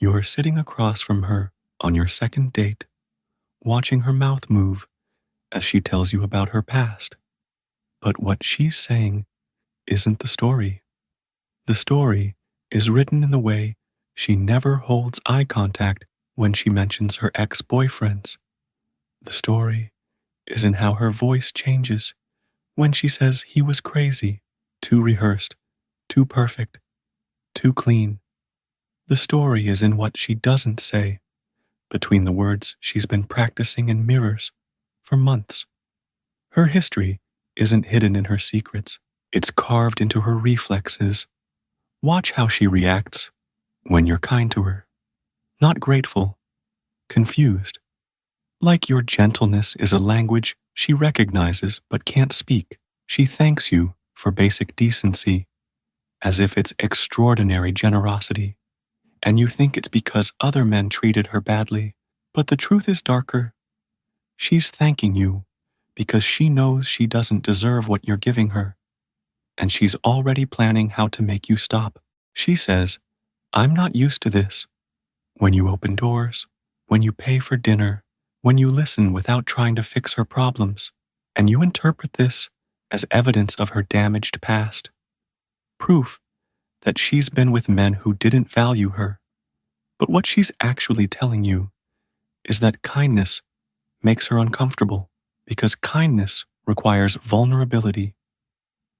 You're sitting across from her on your second date, watching her mouth move as she tells you about her past. But what she's saying isn't the story. The story is written in the way she never holds eye contact when she mentions her ex-boyfriends. The story is in how her voice changes when she says he was crazy, too rehearsed, too perfect, too clean. The story is in what she doesn't say, between the words she's been practicing in mirrors for months. Her history isn't hidden in her secrets, it's carved into her reflexes. Watch how she reacts when you're kind to her. Not grateful, confused. Like your gentleness is a language she recognizes but can't speak. She thanks you for basic decency, as if it's extraordinary generosity. And you think it's because other men treated her badly. But the truth is darker. She's thanking you because she knows she doesn't deserve what you're giving her. And she's already planning how to make you stop. She says, I'm not used to this. When you open doors, when you pay for dinner, when you listen without trying to fix her problems, and you interpret this as evidence of her damaged past. Proof that she's been with men who didn't value her. But what she's actually telling you is that kindness makes her uncomfortable because kindness requires vulnerability.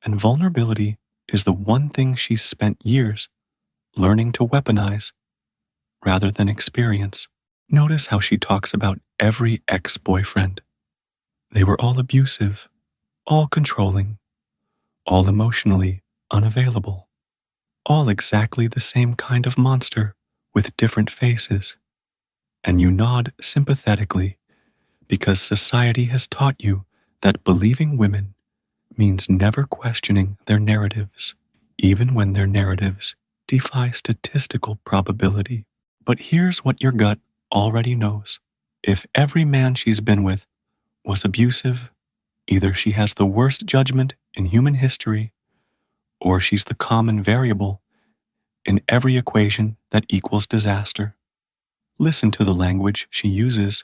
And vulnerability is the one thing she's spent years learning to weaponize rather than experience. Notice how she talks about every ex-boyfriend. They were all abusive, all controlling, all emotionally unavailable, all exactly the same kind of monster with different faces. And you nod sympathetically because society has taught you that believing women means never questioning their narratives, even when their narratives defy statistical probability. But here's what your gut already knows. If every man she's been with was abusive, either she has the worst judgment in human history, or she's the common variable in every equation that equals disaster. Listen to the language she uses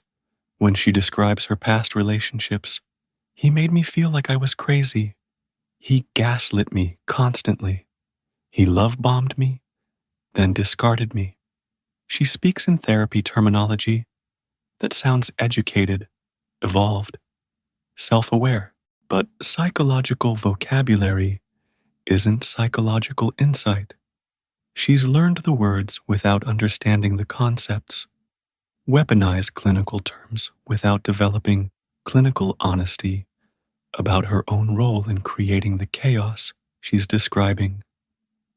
when she describes her past relationships. He made me feel like I was crazy. He gaslit me constantly. He love-bombed me, then discarded me. She speaks in therapy terminology that sounds educated, evolved, self-aware. But psychological vocabulary isn't psychological insight. She's learned the words without understanding the concepts, weaponized clinical terms without developing clinical honesty about her own role in creating the chaos she's describing.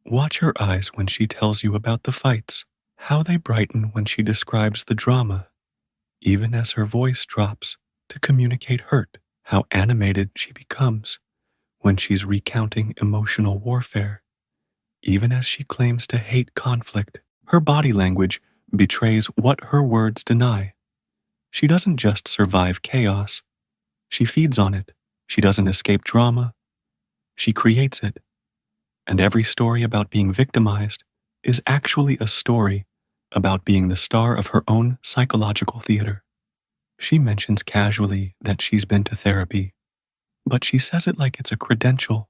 Watch her eyes when she tells you about the fights, how they brighten when she describes the drama, even as her voice drops to communicate hurt, how animated she becomes when she's recounting emotional warfare, even as she claims to hate conflict. Her body language betrays what her words deny. She doesn't just survive chaos, she feeds on it. She doesn't escape drama, she creates it. And every story about being victimized is actually a story about being the star of her own psychological theater. She mentions casually that she's been to therapy, but she says it like it's a credential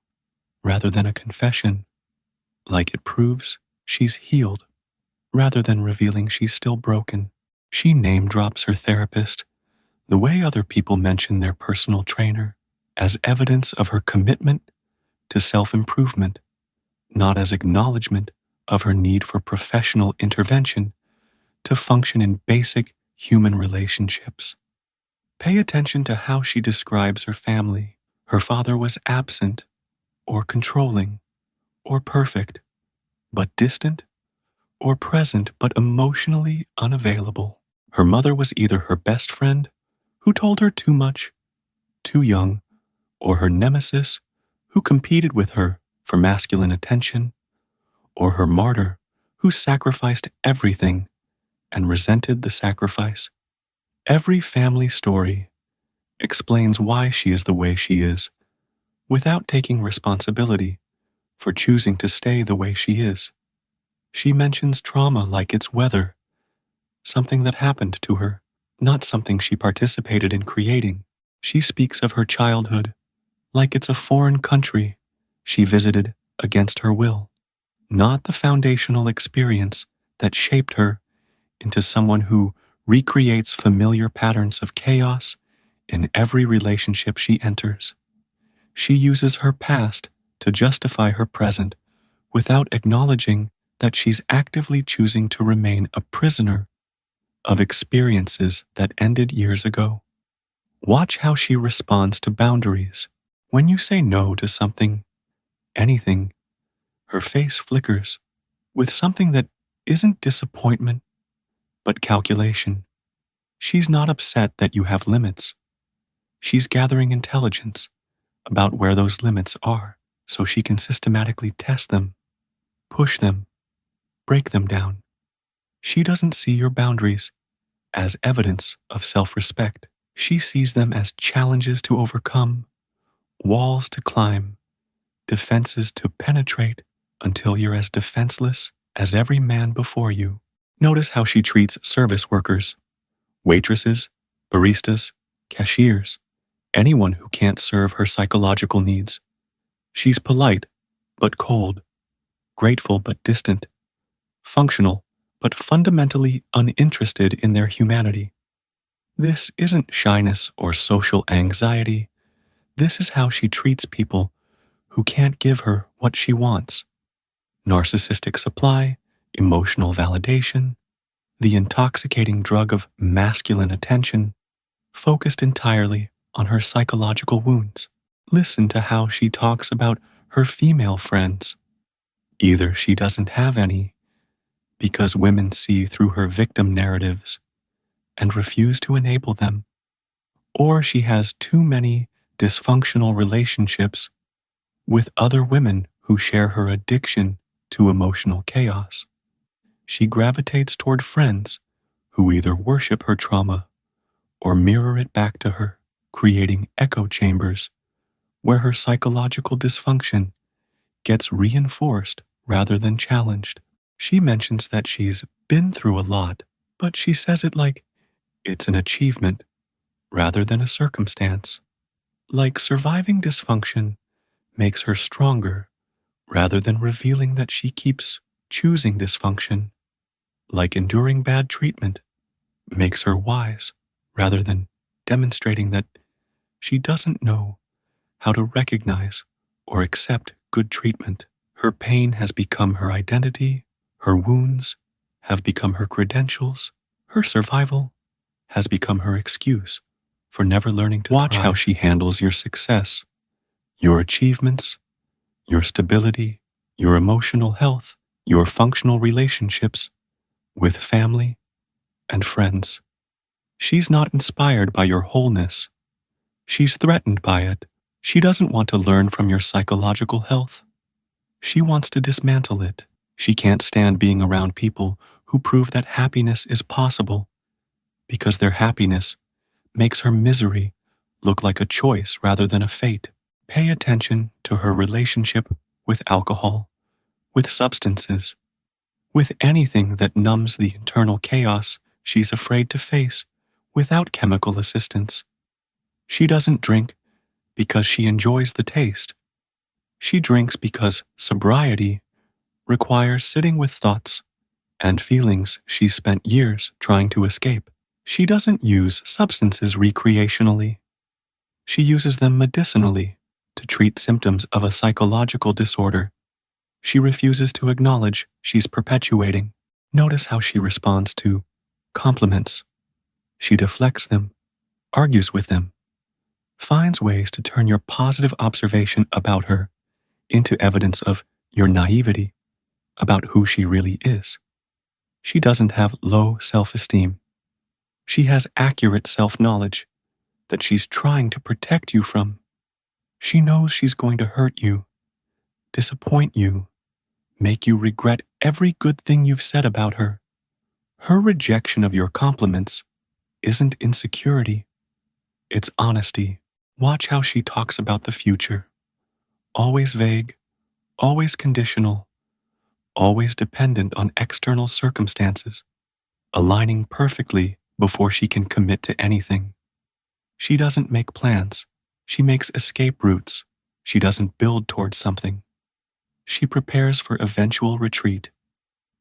rather than a confession, like it proves she's healed rather than revealing she's still broken. She name drops her therapist the way other people mention their personal trainer, as evidence of her commitment to self-improvement, not as acknowledgement of her need for professional intervention to function in basic human relationships. Pay attention to how she describes her family. Her father was absent, or controlling, or perfect, but distant, or present but emotionally unavailable. Her mother was either her best friend, who told her too much, too young, or her nemesis, who competed with her for masculine attention, or her martyr, who sacrificed everything and resented the sacrifice. Every family story explains why she is the way she is, without taking responsibility for choosing to stay the way she is. She mentions trauma like it's weather, something that happened to her, not something she participated in creating. She speaks of her childhood like it's a foreign country she visited against her will, not the foundational experience that shaped her into someone who recreates familiar patterns of chaos in every relationship she enters. She uses her past to justify her present without acknowledging that she's actively choosing to remain a prisoner of experiences that ended years ago. Watch how she responds to boundaries. When you say no to something, anything, her face flickers with something that isn't disappointment, but calculation. She's not upset that you have limits. She's gathering intelligence about where those limits are so she can systematically test them, push them, break them down. She doesn't see your boundaries as evidence of self-respect. She sees them as challenges to overcome, walls to climb, defenses to penetrate until you're as defenseless as every man before you. Notice how she treats service workers, waitresses, baristas, cashiers, anyone who can't serve her psychological needs. She's polite, but cold, grateful, but distant, functional, but fundamentally uninterested in their humanity. This isn't shyness or social anxiety. This is how she treats people who can't give her what she wants. Narcissistic supply, emotional validation, the intoxicating drug of masculine attention, focused entirely on her psychological wounds. Listen to how she talks about her female friends. Either she doesn't have any, because women see through her victim narratives and refuse to enable them, or she has too many dysfunctional relationships with other women who share her addiction to emotional chaos. She gravitates toward friends who either worship her trauma or mirror it back to her, creating echo chambers where her psychological dysfunction gets reinforced rather than challenged. She mentions that she's been through a lot, but she says it like it's an achievement rather than a circumstance. Like surviving dysfunction makes her stronger rather than revealing that she keeps choosing dysfunction. Like enduring bad treatment makes her wise rather than demonstrating that she doesn't know how to recognize or accept good treatment. Her pain has become her identity, her wounds have become her credentials, her survival has become her excuse for never learning to thrive. Watch how she handles your success, your achievements, your stability, your emotional health, your functional relationships with family and friends. She's not inspired by your wholeness. She's threatened by it. She doesn't want to learn from your psychological health. She wants to dismantle it. She can't stand being around people who prove that happiness is possible because their happiness makes her misery look like a choice rather than a fate. Pay attention to her relationship with alcohol, with substances, with anything that numbs the internal chaos she's afraid to face without chemical assistance. She doesn't drink because she enjoys the taste. She drinks because sobriety requires sitting with thoughts and feelings she's spent years trying to escape. She doesn't use substances recreationally. She uses them medicinally to treat symptoms of a psychological disorder she refuses to acknowledge she's perpetuating. Notice how she responds to compliments. She deflects them, argues with them, finds ways to turn your positive observation about her into evidence of your naivety about who she really is. She doesn't have low self-esteem. She has accurate self-knowledge that she's trying to protect you from. She knows she's going to hurt you, disappoint you, make you regret every good thing you've said about her. Her rejection of your compliments isn't insecurity, it's honesty. Watch how she talks about the future. Always vague, always conditional, always dependent on external circumstances. aligning perfectly before she can commit to anything. She doesn't make plans. She makes escape routes. She doesn't build towards something. She prepares for eventual retreat.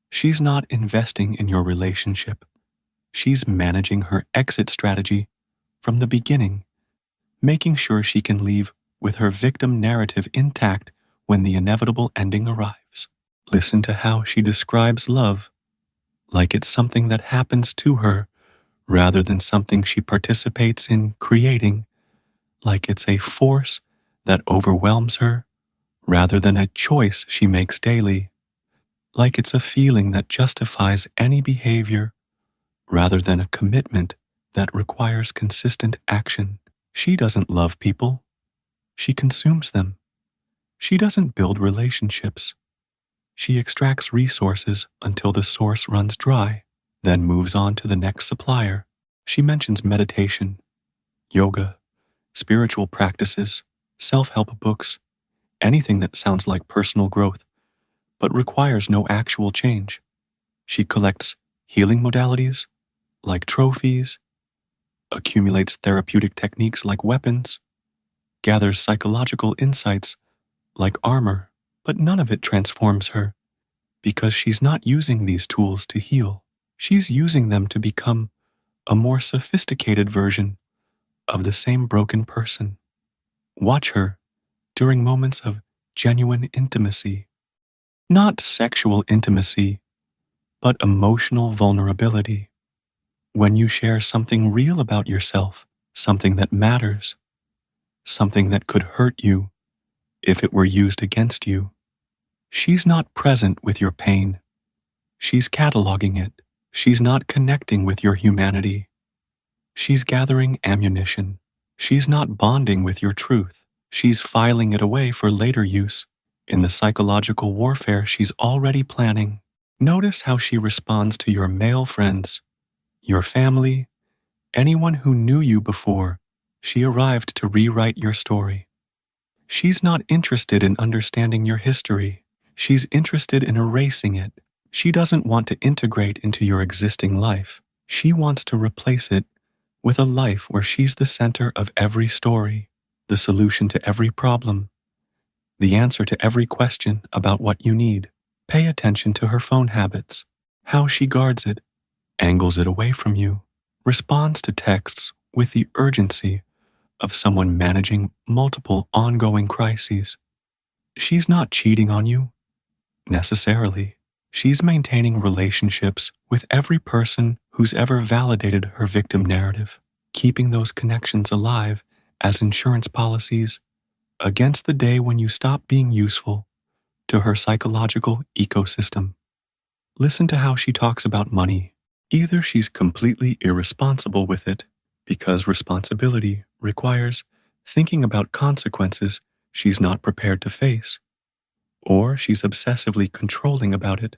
She's not investing in your relationship. She's managing her exit strategy from the beginning, making sure she can leave with her victim narrative intact when the inevitable ending arrives. Listen to how she describes love, like it's something that happens to her rather than something she participates in creating, like it's a force that overwhelms her rather than a choice she makes daily, like it's a feeling that justifies any behavior rather than a commitment that requires consistent action. She doesn't love people. She consumes them. She doesn't build relationships. She extracts resources until the source runs dry, then moves on to the next supplier. She mentions meditation, yoga, spiritual practices, self-help books, anything that sounds like personal growth, but requires no actual change. She collects healing modalities, like trophies, accumulates therapeutic techniques like weapons, gathers psychological insights like armor, but none of it transforms her because she's not using these tools to heal. She's using them to become a more sophisticated version of the same broken person. Watch her during moments of genuine intimacy, not sexual intimacy, but emotional vulnerability. When you share something real about yourself, something that matters, something that could hurt you if it were used against you, she's not present with your pain. She's cataloging it. She's not connecting with your humanity. She's gathering ammunition. She's not bonding with your truth. She's filing it away for later use in the psychological warfare she's already planning. Notice how she responds to your male friends, your family, anyone who knew you before she arrived to rewrite your story. She's not interested in understanding your history. She's interested in erasing it. She doesn't want to integrate into your existing life. She wants to replace it with a life where she's the center of every story, the solution to every problem, the answer to every question about what you need. Pay attention to her phone habits, how she guards it, angles it away from you, responds to texts with the urgency of someone managing multiple ongoing crises. She's not cheating on you, necessarily. She's maintaining relationships with every person who's ever validated her victim narrative, keeping those connections alive as insurance policies against the day when you stop being useful to her psychological ecosystem. Listen to how she talks about money. Either she's completely irresponsible with it because responsibility requires thinking about consequences she's not prepared to face, or she's obsessively controlling about it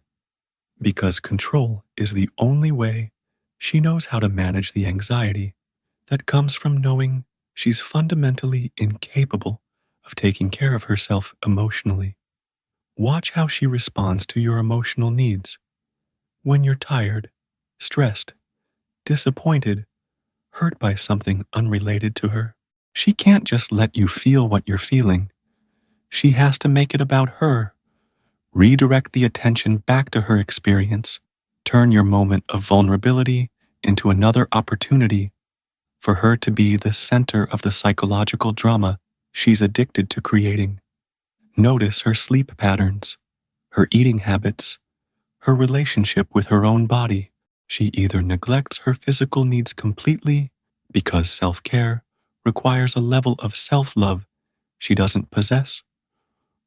because control is the only way she knows how to manage the anxiety that comes from knowing she's fundamentally incapable of taking care of herself emotionally. Watch how she responds to your emotional needs. When you're tired, stressed, disappointed, hurt by something unrelated to her, she can't just let you feel what you're feeling. She has to make it about her. Redirect the attention back to her experience. Turn your moment of vulnerability into another opportunity for her to be the center of the psychological drama she's addicted to creating. Notice her sleep patterns, her eating habits, her relationship with her own body. She either neglects her physical needs completely because self-care requires a level of self-love she doesn't possess,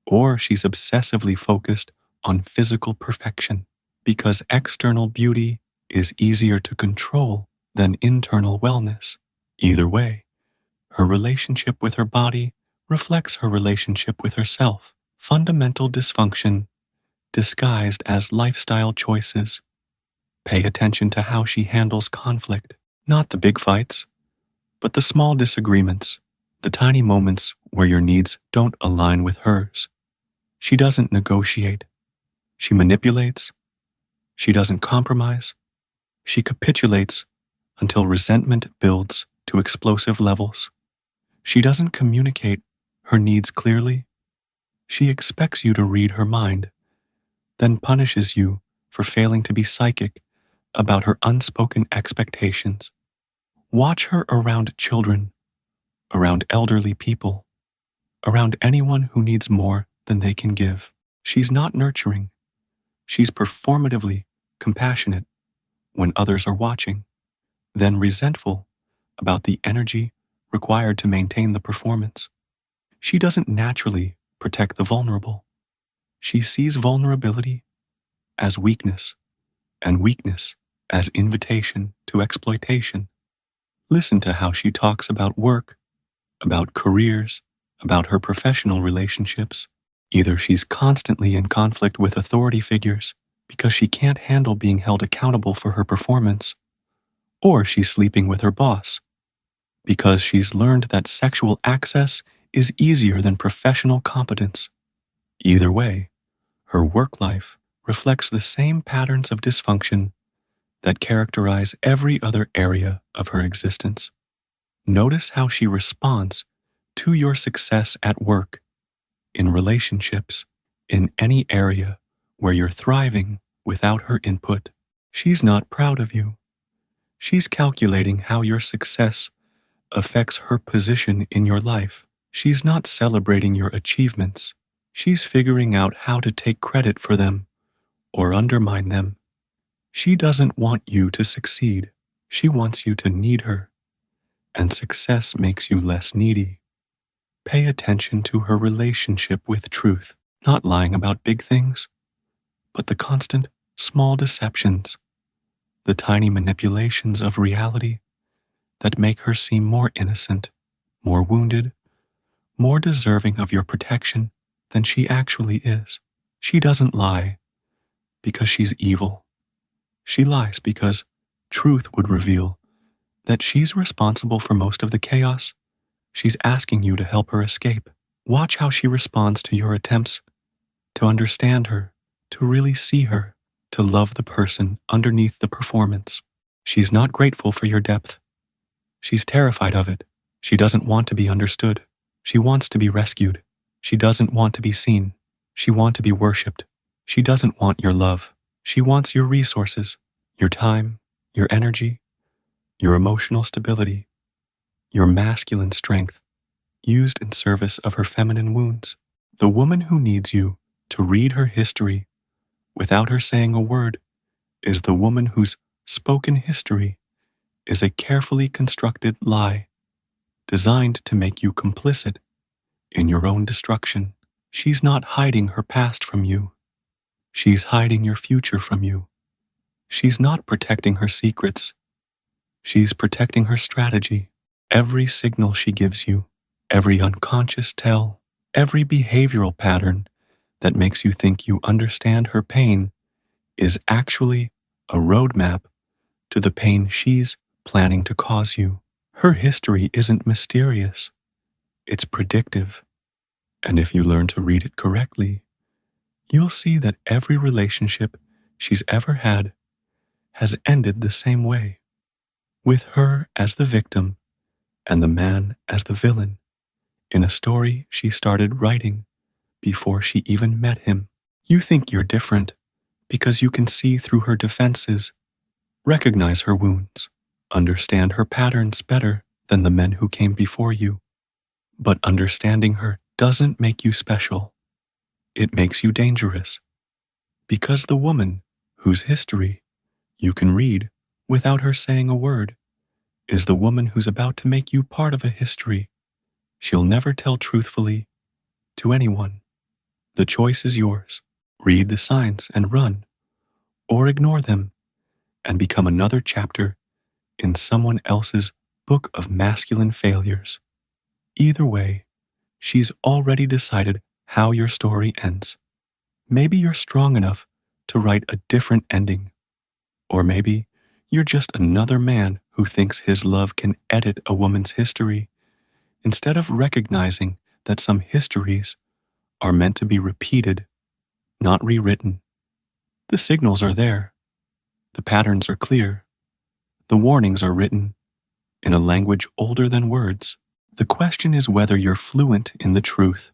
or she's obsessively focused on physical perfection because external beauty is easier to control than internal wellness. Either way, her relationship with her body reflects her relationship with herself. Fundamental dysfunction disguised as lifestyle choices. Pay attention to how she handles conflict, not the big fights, but the small disagreements, the tiny moments where your needs don't align with hers. She doesn't negotiate. She manipulates. She doesn't compromise. She capitulates until resentment builds to explosive levels. She doesn't communicate her needs clearly. She expects you to read her mind, then punishes you for failing to be psychic about her unspoken expectations. Watch her around children, around elderly people, around anyone who needs more than they can give. She's not nurturing. She's performatively compassionate when others are watching, then resentful about the energy required to maintain the performance. She doesn't naturally protect the vulnerable. She sees vulnerability as weakness and weakness as invitation to exploitation. Listen to how she talks about work, about careers, about her professional relationships. Either she's constantly in conflict with authority figures because she can't handle being held accountable for her performance, or she's sleeping with her boss because she's learned that sexual access is easier than professional competence. Either way, her work life reflects the same patterns of dysfunction that characterize every other area of her existence. Notice how she responds to your success at work, in relationships, in any area where you're thriving without her input. She's not proud of you. She's calculating how your success affects her position in your life. She's not celebrating your achievements. She's figuring out how to take credit for them or undermine them. She doesn't want you to succeed. She wants you to need her, and success makes you less needy. Pay attention to her relationship with truth, not lying about big things, but the constant, small deceptions, the tiny manipulations of reality that make her seem more innocent, more wounded, more deserving of your protection than she actually is. She doesn't lie because she's evil. She lies because truth would reveal that she's responsible for most of the chaos. She's asking you to help her escape. Watch how she responds to your attempts to understand her, to really see her, to love the person underneath the performance. She's not grateful for your depth. She's terrified of it. She doesn't want to be understood. She wants to be rescued. She doesn't want to be seen. She wants to be worshipped. She doesn't want your love. She wants your resources, your time, your energy, your emotional stability, your masculine strength, used in service of her feminine wounds. The woman who needs you to read her history without her saying a word is the woman whose spoken history is a carefully constructed lie designed to make you complicit in your own destruction. She's not hiding her past from you. She's hiding your future from you. She's not protecting her secrets. She's protecting her strategy. Every signal she gives you, every unconscious tell, every behavioral pattern that makes you think you understand her pain is actually a roadmap to the pain she's planning to cause you. Her history isn't mysterious. It's predictive. And if you learn to read it correctly, you'll see that every relationship she's ever had has ended the same way, with her as the victim and the man as the villain, in a story she started writing before she even met him. You think you're different because you can see through her defenses, recognize her wounds, understand her patterns better than the men who came before you. But understanding her doesn't make you special. It makes you dangerous, because the woman whose history you can read without her saying a word is the woman who's about to make you part of a history she'll never tell truthfully to anyone. The choice is yours. Read the signs and run, or ignore them and become another chapter in someone else's book of masculine failures. Either way, she's already decided how your story ends. Maybe you're strong enough to write a different ending, or maybe you're just another man who thinks his love can edit a woman's history instead of recognizing that some histories are meant to be repeated, not rewritten. The signals are there. The patterns are clear. The warnings are written in a language older than words. The question is whether you're fluent in the truth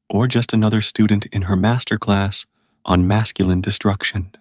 or just another student in her masterclass on masculine destruction.